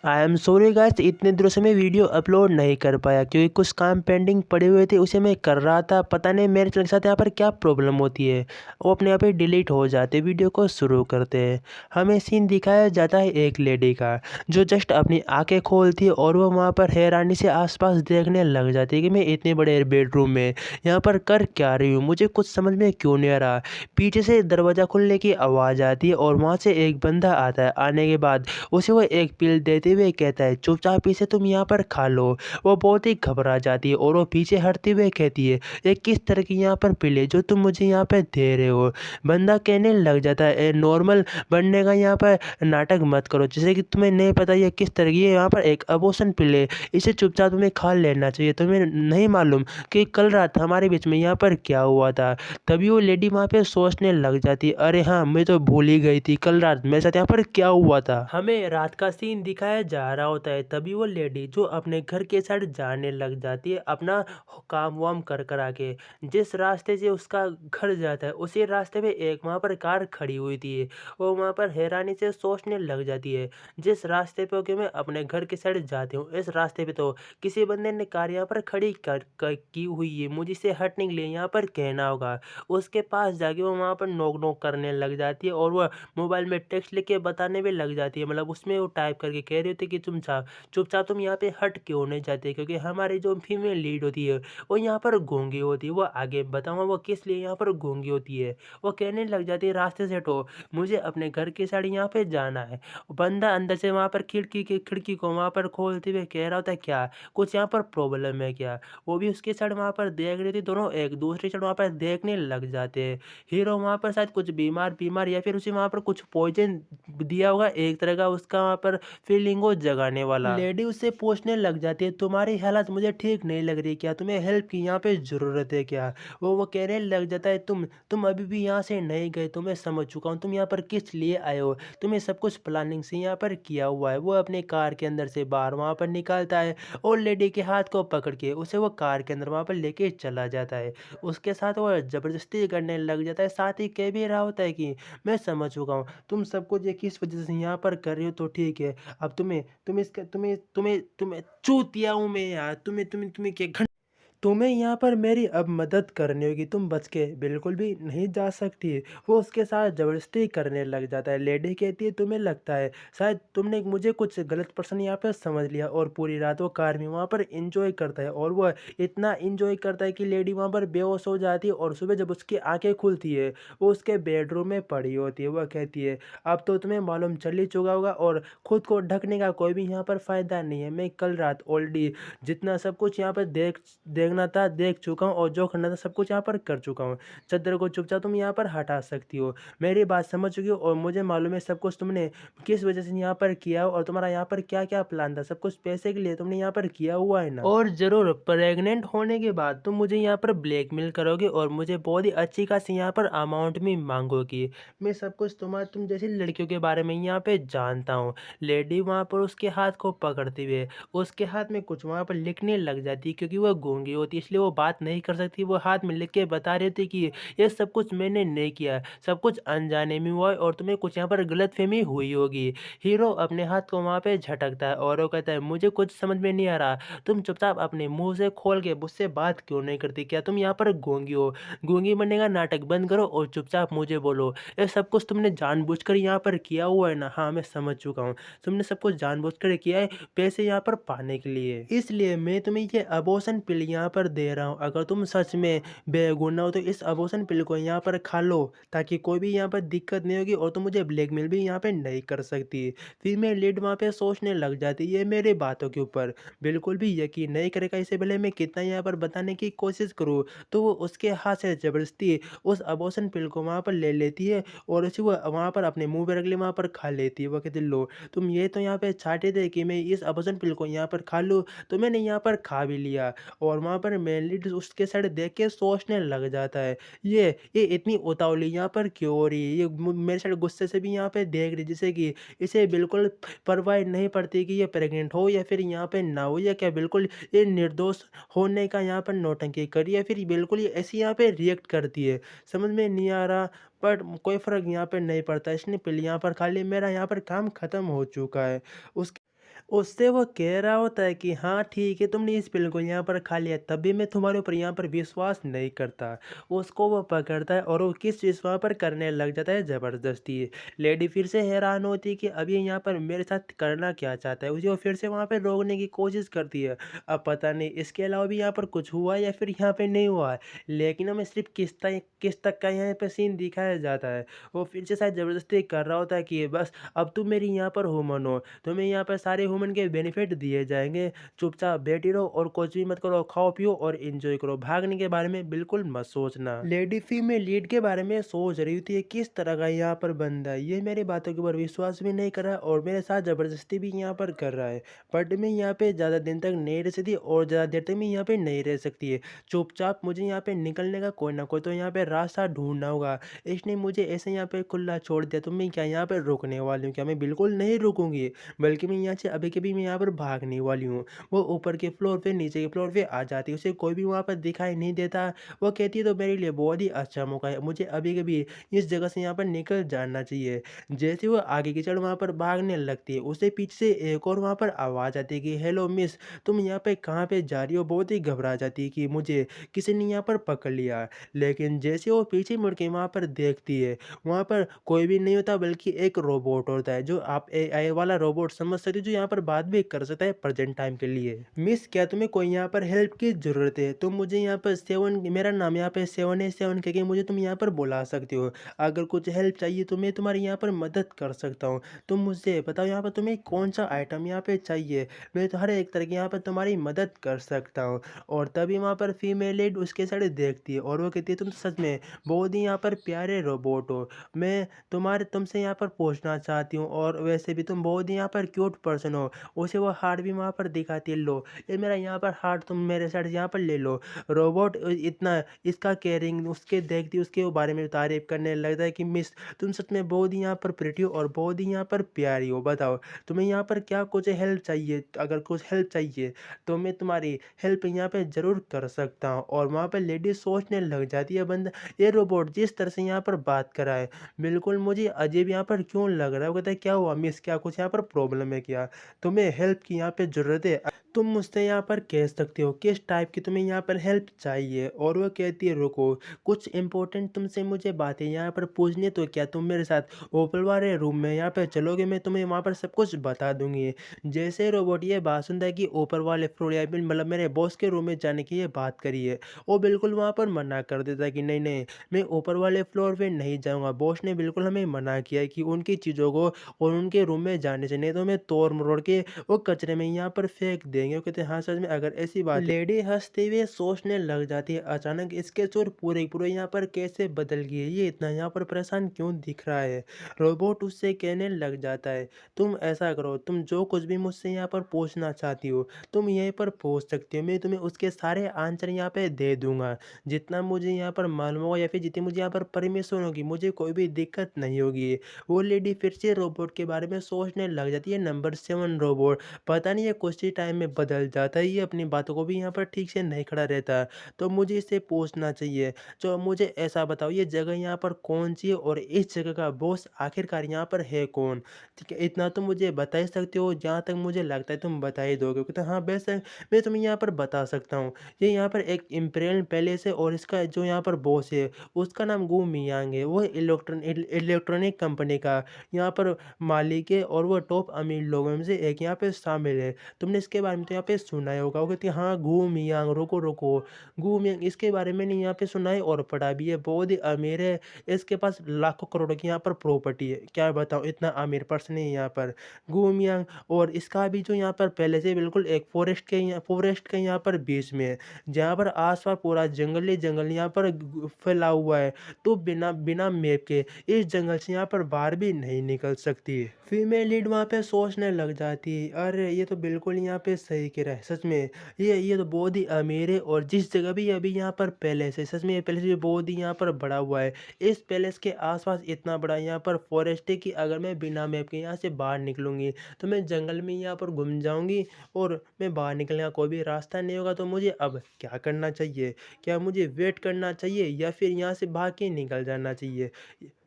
I am sorry guys, इतने दिनों से मैं वीडियो अपलोड नहीं कर पाया क्योंकि कुछ काम पेंडिंग पड़े हुए थे, उसे मैं कर रहा था। पता नहीं मेरे चैनल के साथ यहाँ पर क्या प्रॉब्लम होती है, वो अपने आप ही डिलीट हो जाते। वीडियो को शुरू करते हैं। हमें सीन दिखाया जाता है एक लेडी का, जो जस्ट अपनी आंखें खोलती है और वो वहाँ पर हैरानी से आसपास देखने लग जाती है कि मैं इतने बड़े बेडरूम में यहाँ पर कर क्या रही हूँ, मुझे कुछ समझ में क्यों नहीं आ रहा। पीछे से दरवाज़ा खुलने की आवाज़ आती है और वहाँ से एक बंदा आता है। आने के बाद उसे वो एक पिल देते हुए कहता है, चुपचाप इसे तुम यहाँ पर खा लो। वो बहुत ही घबरा जाती है और वो पीछे हटते हुए कहती है, ये किस तरह की यहाँ पर पिल है जो तुम मुझे यहाँ पर दे रहे हो। बंदा कहने लग जाता है, नॉर्मल बनने का यहाँ पर नाटक मत करो, जैसे कि तुम्हें नहीं पता ये किस तरह की है। यहाँ पर एक अबॉर्शन पिल है, इसे चुपचाप तुम्हें खा लेना चाहिए। तुम्हें नहीं मालूम कि कल रात हमारे बीच में यहाँ पर क्या हुआ था। तभी वो लेडी वहाँ पे सोचने लग जाती है, अरे हाँ, मैं तो भूल ही गई थी कल रात मेरे साथ यहाँ पर क्या हुआ था। हमें रात का सीन दिखाया जा रहा होता है। तभी वो लेडी जो अपने घर के साइड जाने लग जाती है, अपना काम वाम कर आके। जिस रास्ते से उसका घर जाता है उसी रास्ते पे एक वहाँ पर कार खड़ी हुई थी। वो वहाँ पर हैरानी से सोचने लग जाती है, जिस रास्ते पे होके मैं अपने घर के साइड जाती हूँ, इस रास्ते पे तो किसी बंदे ने कार यहाँ पर खड़ी की हुई है, मुझे इसे हटने के लिए यहाँ पर कहना होगा। उसके पास जाके वो वहाँ पर नोक नोक करने लग जाती है और वो मोबाइल में टेक्स्ट लिख के बताने भी लग जाती है। मतलब उसमें वो टाइप करके कह रही होती है कि चुपचाप तुम यहाँ पे हट क्यों नहीं जाते, क्योंकि हमारी जो फीमेल लीड होती है वो यहाँ पर गूंगी होती है। वो आगे बताऊँगा वो किस लिए यहाँ पर गूंगी होती है। वो कहने लग जाती है, रास्ते से हटो, मुझे अपने घर की साइड यहाँ पे जाना है। बंदा अंदर से वहाँ पर खिड़की को वहाँ पर खोलते हुए कह रहा होता है, क्या कुछ यहाँ पर प्रॉब्लम है क्या। वो भी उसकी साइड वहाँ पर देख रही थी, दोनों एक दूसरी साइड वहाँ पर देखने लग जाते हैं। हीरो वहाँ पर शायद कुछ बीमार बीमार या फिर उसे वहाँ पर कुछ पॉइजन दिया होगा, एक तरह का उसका वहाँ पर फीलिंग को जगाने वाला। लेडी उससे पूछने लग जाती है, तुम्हारी हालत मुझे ठीक नहीं लग रही क्या, तुम्हें हेल्प की यहाँ पे ज़रूरत है क्या। वो कहने लग जाता है, तुम अभी भी यहाँ से नहीं गए, तो मैं समझ चुका हूँ तुम यहाँ पर किस लिए आए हो। तुम्हें सब कुछ प्लानिंग से यहाँ पर किया हुआ है। वो अपने कार के अंदर से बाहर वहाँ पर निकालता है और लेडी के हाथ को पकड़ के उसे वो कार के अंदर वहाँ पर लेके चला जाता है। उसके साथ वो ज़बरदस्ती करने लग जाता है, साथ ही कह भी रहा होता है कि मैं समझ चुका हूँ, तुम सब कुछ ये किस वजह से यहाँ पर कर रहे हो, तो ठीक है। अब तुम्हें इसका तुम्हें चूतिया हूँ मैं यार, तुम्हें क्या तुम्हें यहाँ पर मेरी अब मदद करनी होगी, तुम बच के बिल्कुल भी नहीं जा सकती। वो उसके साथ ज़बरदस्ती करने लग जाता है। लेडी कहती है, तुम्हें लगता है शायद तुमने मुझे कुछ गलत पर्सन यहाँ पर समझ लिया। और पूरी रात वो कार में वहाँ पर एंजॉय करता है और वो इतना एंजॉय करता है कि लेडी वहाँ पर बेहोश हो जाती है। और सुबह जब उसकी आंखें खुलती है, वो उसके बेडरूम में पड़ी होती है। वह कहती है, अब तो तुम्हें मालूम चल ही चुका होगा और खुद को ढकने का कोई भी यहाँ पर फ़ायदा नहीं है। मैं कल रात ऑलरेडी जितना सब कुछ यहाँ पर देखना था देख चुका हूँ और जो करना था सब कुछ यहाँ पर कर चुका हूँ। चादर को चुपचाप तुम यहाँ पर हटा सकती हो। मेरी बात समझ चुकी हो और मुझे मालूम है सब कुछ तुमने किस वजह से यहाँ पर किया हो और तुम्हारा यहाँ पर क्या-क्या प्लान था। सब कुछ पैसे के लिए तुमने यहाँ पर किया हुआ है ना? और ज़रूर प्रेग्नेंट होने के बाद तुम मुझे यहाँ पर ब्लैकमेल करोगे और मुझे बहुत ही अच्छी खासी यहाँ पर अमाउंट में माँगोगी। मैं सब कुछ तुम जैसी लड़कियों के बारे में यहाँ पे जानता हूँ। लेडी वहाँ पर उसके हाथ को पकड़ते हुए उसके हाथ में कुछ वहाँ पर लिखने लग जाती है, क्योंकि वो गूंगी होती है इसलिए वो बात नहीं कर सकती। वो हाथ में लिख के बता रही थी कि ये सब कुछ मैंने नहीं किया, सब कुछ अनजाने में हुआ है और तुम्हें कुछ यहाँ पर गलतफहमी हुई होगी। हीरो अपने हाथ को वहाँ पे झटकता है और वो कहता है, मुझे कुछ समझ में नहीं आ रहा, तुम चुपचाप अपने मुंह से खोल के मुझसे बात क्यों नहीं करती। क्या तुम यहाँ पर गूंगी हो? गूंगी बनने का नाटक बंद करो और चुपचाप मुझे बोलो, ये सब कुछ तुमने जानबूझकर यहाँ पर किया हुआ है ना? हाँ, मैं समझ चुका हूँ, तुमने सब कुछ जानबूझकर किया है पैसे यहाँ पर पाने के लिए। इसलिए मैं तुम्हें ये अबॉर्शन पिल यहाँ पर दे रहा हूँ। अगर तुम सच में बेगुनाह हो तो इस अबॉर्शन पिल को यहाँ पर खा लो, ताकि कोई भी यहाँ पर दिक्कत नहीं होगी और तुम मुझे ब्लैकमेल भी यहाँ पे नहीं कर सकती। फिर मैं लीड वहाँ पे सोचने लग जाती, ये मेरी बातों के ऊपर बिल्कुल भी यकीन नहीं करेगा, इससे पहले मैं कितना यहाँ पर बताने की कोशिश करूँ। तो वो उसके हाथ से ज़बरदस्ती उस अबॉर्शन पिल को वहाँ पर ले लेती है और उसे वो वहाँ पर अपने मुँह पे रख ले वहाँ पर खा लेती है। वो कहती, लो तुम ये तो यहाँ पे चाहते थे कि मैं इस अबॉर्शन पिल को यहाँ पर खा लूँ, तो मैंने यहाँ पर खा भी लिया। और वहाँ पर मेनली उसके साइड देख के सोचने लग जाता है, ये इतनी उतावली यहाँ पर क्यों हो रही है। ये मेरे साइड गुस्से से भी यहाँ पे देख रही, जैसे कि इसे बिल्कुल परवाह नहीं पड़ती कि ये प्रेग्नेंट हो या फिर यहाँ पे ना हो, या क्या बिल्कुल ये निर्दोष होने का यहाँ पर नौटंकी करी या फिर बिल्कुल ये ऐसी यहाँ पे रिएक्ट करती है, समझ में नहीं आ रहा। बट कोई फ़र्क यहाँ पे नहीं पड़ता, इसने पिल यहाँ पर खा ली, मेरा यहाँ पर काम ख़त्म हो चुका है। उस उससे वो कह रहा होता है कि हाँ ठीक है, तुमने इस पिल को यहाँ पर खा लिया, तब भी मैं तुम्हारे ऊपर यहाँ पर विश्वास नहीं करता। उसको वो पकड़ता है और वो किस चीज़ वहाँ पर करने लग जाता है ज़बरदस्ती। लेडी फिर से हैरान होती है कि अब ये यहाँ पर मेरे साथ करना क्या चाहता है। उसे वो फिर से वहाँ पे रोकने की कोशिश करती है। अब पता नहीं इसके अलावा भी यहाँ पर कुछ हुआ या फिर यहाँ पे नहीं हुआ है, लेकिन हमें सिर्फ किस तक का यहाँ पे सीन दिखाया जाता है। वो फिर से शायद ज़बरदस्ती कर रहा होता है कि बस अब तुम मेरी यहाँ पर ह्यूमन हो, तुम्हें यहाँ पर सारे ह्यूमन के बेनिफिट दिए जाएँगे, चुपचाप बैठी रहो और कुछ भी मत करो, खाओ पियो और एन्जॉय करो, भागने के बारे में बिल्कुल मत सोचना। लेडी फीमेल लीड के बारे में सोच रही थी किस तरह का यहाँ पर बंदा है, ये मेरी बातों के ऊपर विश्वास भी नहीं कर रहा है और मेरे साथ ज़बरदस्ती भी यहाँ पर कर रहा है। बट मैं यहाँ पे ज़्यादा दिन तक नहीं रह सकती और ज़्यादा देर तक मैं यहाँ पे नहीं रह सकती है। चुपचाप मुझे यहाँ पे निकलने का कोई ना कोई तो यहाँ पे रास्ता ढूँढना होगा। इसने मुझे ऐसे यहाँ पे खुला छोड़ दिया तो मैं क्या यहाँ पे रुकने वाली हूँ? क्या मैं बिल्कुल नहीं रुकूँगी, बल्कि मैं यहाँ से अभी के अभी मैं यहाँ पर भागने वाली हूँ। वो ऊपर के फ्लोर पे नीचे के फ्लोर पे आ जाती है, उसे कोई भी वहाँ पर दिखाई नहीं देता। वो कहती है तो मेरे लिए बहुत ही अच्छा मौका है, मुझे अभी के अभी इस जगह से यहाँ पर निकल जाना चाहिए। जैसे वो आगे की तरफ वहाँ पर भागने लगती है, उसे पीछे से एक और वहाँ पर आवाज़ आती है कि हेलो मिस, तुम यहाँ पे कहाँ पे जा रही हो? बहुत ही घबरा जाती है कि मुझे किसी ने यहाँ पर पकड़ लिया। लेकिन जैसे वो पीछे मुड़ के वहाँ पर देखती है, वहाँ पर कोई भी नहीं होता बल्कि एक रोबोट होता है, जो आप एआई वाला रोबोट समझ सकते हो, जो यहाँ पर बात भी कर सकता है प्रेजेंट टाइम के लिए। मिस, क्या तुम्हें कोई यहाँ पर हेल्प की ज़रूरत है? तुम मुझे यहाँ पर 7, मेरा नाम यहाँ पे 787 कह के मुझे तुम यहाँ पर बुला सकते हो। अगर कुछ हेल्प चाहिए तो मैं तुम्हारी यहाँ पर मदद कर सकता हूँ। तुम मुझसे बताओ यहाँ पर तुम्हें कौन-सा आइटम यहाँ पे चाहिए? मैं तो हर एक तरह की यहाँ पर तुम्हारी मदद कर सकता हूँ। और तभी वहाँ पर फीमेल लीड उसके साइड देखती है और वो कहती है तुम सच में बहुत ही यहाँ पर प्यारे रोबोट हो। मैं तुमसे यहाँ पर पूछना चाहती हूँ और वैसे भी तुम बहुत ही यहाँ पर क्यूट पर्सन हो। उसे वो हार्ट भी वहाँ पर दिखाती है, लो ये मेरा यहाँ पर हार्ट तुम मेरे साइड यहाँ पर ले लो। रोबोट इतना इसका केयरिंग उसके देखती उसके बारे में तारीफ करने लगता है कि मिस, तुम सच में बहुत ही यहाँ पर प्रिटी हो और बहुत ही यहाँ पर प्यारी हो। बताओ तुम्हें यहाँ पर क्या कुछ हेल्प चाहिए? अगर कुछ हेल्प चाहिए तो मैं तुम्हारी हेल्प यहाँ पे ज़रूर कर सकता हूँ। और वहाँ पर लेडी सोचने लग जाती है, बंदा ये रोबोट जिस तरह से यहाँ पर बात कर रहा है बिल्कुल मुझे अजीब यहाँ पर क्यों लग रहा है। वो कहता है क्या हुआ मिस, क्या कुछ यहाँ पर प्रॉब्लम है क्या? तुम्हें हेल्प की यहाँ पे ज़रूरत है? तुम मुझसे यहाँ पर कह सकते हो किस टाइप की तुम्हें यहाँ पर हेल्प चाहिए। और वो कहती है रुको, कुछ इंपॉर्टेंट तुमसे मुझे बातें यहाँ पर पूछनी, तो क्या तुम मेरे साथ ऊपर वाले रूम में यहाँ पे चलोगे? मैं तुम्हें वहाँ पर सब कुछ बता दूंगी। जैसे रोबोट ये बात सुनता है कि ऊपर वाले फ्लोर या फिर मतलब मेरे बॉस के रूम में जाने की ये बात करी है, वो बिल्कुल वहाँ पर मना कर देता है कि नहीं नहीं, मैं ऊपर वाले फ्लोर पे नहीं जाऊँगा। बॉस ने बिल्कुल हमें मना किया है कि उनकी चीज़ों को और उनके रूम में जाने से, नहीं तो मैं तोड़ मरोड़ के वो कचरे में यहाँ पर फेंक देंगे। वो कहते हैं हाँ सच में अगर ऐसी बात है। लेडी हंसते हुए सोचने लग जाती है अचानक इसके सुर पूरे पूरे यहाँ पर कैसे बदल गए, ये इतना यहाँ पर परेशान क्यों दिख रहा है। रोबोट उससे कहने लग जाता है तुम ऐसा करो, तुम जो कुछ भी मुझसे यहाँ पर पूछना चाहती हो तुम यहीं पर पूछ सकती हो, मैं तुम्हें उसके सारे आंसर यहाँ पे दे दूंगा। जितना मुझे यहाँ पर मालूम होगा या फिर जितनी मुझे यहाँ पर परमिशन होगी मुझे कोई भी दिक्कत नहीं होगी। वो लेडी फिर से रोबोट के बारे में सोचने लग जाती है। नंबर 7 रोबोट, पता नहीं ये कुछ ही टाइम में बदल जाता है, ये अपनी बातों को भी यहाँ पर ठीक से नहीं खड़ा रहता, तो मुझे इससे पूछना चाहिए। तो मुझे ऐसा बताओ ये जगह यहाँ पर कौन सी है और इस जगह का बॉस आखिरकार यहाँ पर है कौन? ठीक है, इतना तो मुझे बता ही सकते हो, जहाँ तक मुझे लगता है तुम बता ही दोगे। कहते हाँ बेशक मैं तुम्हें यहाँ पर बता सकता हूँ। ये यहाँ पर एक इम्पेरियल पैलेस है और इसका जो यहाँ पर बॉस है उसका नाम गू मियांग है। वो इलेक्ट्रॉनिक कंपनी का यहाँ पर मालिक है और वो टॉप अमीर लोगों में से एक यहाँ पे शामिल है। तुमने इसके बारे में तो यहाँ पे सुना ही होगा। वो कहती है हाँ गू मियांग, रुको रुको, गू मियांग इसके बारे में नहीं यहाँ पे सुना है और पढ़ा भी है, बहुत ही अमीर है। इसके पास लाखों करोड़ों की यहाँ पर प्रॉपर्टी है, क्या बताऊँ इतना अमीर पर्सन है यहाँ पर गू मियांग। और इसका भी जो यहाँ पर पहले से बिल्कुल एक फॉरेस्ट के यहाँ पर बीच में है, जहाँ पर आसपास पूरा जंगल ही जंगल यहाँ पर फैला हुआ है। तो बिना बिना मैप के इस जंगल से यहाँ पर बाहर भी नहीं निकल सकती। फीमेल लीड वहाँ पे सोचने लग जाती है अरे ये तो बिल्कुल यहाँ पे सही कह रहा है, सच में ये तो बहुत ही अमीर है। और जिस जगह भी अभी यहाँ पर पैलेस है, सच में ये पैलेस भी बहुत ही यहाँ पर बड़ा हुआ है। इस पैलेस के आसपास इतना बड़ा यहाँ पर फॉरेस्ट है कि अगर मैं बिना मैप के यहाँ से बाहर निकलूंगी तो मैं जंगल में यहाँ पर घूम जाऊंगी और मैं बाहर निकलने का कोई भी रास्ता नहीं होगा। तो मुझे अब क्या करना चाहिए? क्या मुझे वेट करना चाहिए या फिर यहाँ से भाग के निकल जाना चाहिए?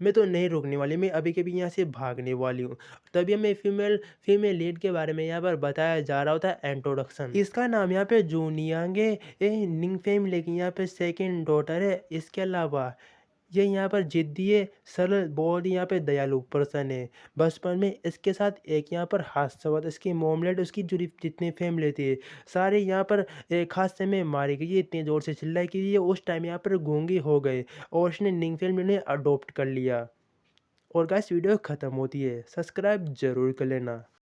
मैं तो नहीं रुकने वाली, मैं अभी के अभी यहाँ से भागने वाली हूँ। तभी हमें फीमेल लीड के बारे में यहाँ पर बताया जा रहा होता है इंट्रोडक्शन। इसका नाम यहाँ पे जूनियांग है, ये निंगफेम लेकिन यहाँ पे सेकंड डॉटर है। इसके अलावा ये यहाँ पर जिद्दी है, सरल, बहुत ही यहाँ पे दयालु पर्सन है। बचपन में इसके साथ एक यहाँ पर हादसा हुआ था, इसकी मोमलेट उसकी जो जितनी फैमिली थी सारे यहाँ पर एक हादसे में मारी गई। ये इतनी ज़ोर से चिल्लाई कि ये उस टाइम यहाँ पर गूंगी हो गए और उसने निंग फिल्म ने अडोप्ट कर लिया। और गाइस वीडियो ख़त्म होती है, सब्सक्राइब ज़रूर कर लेना।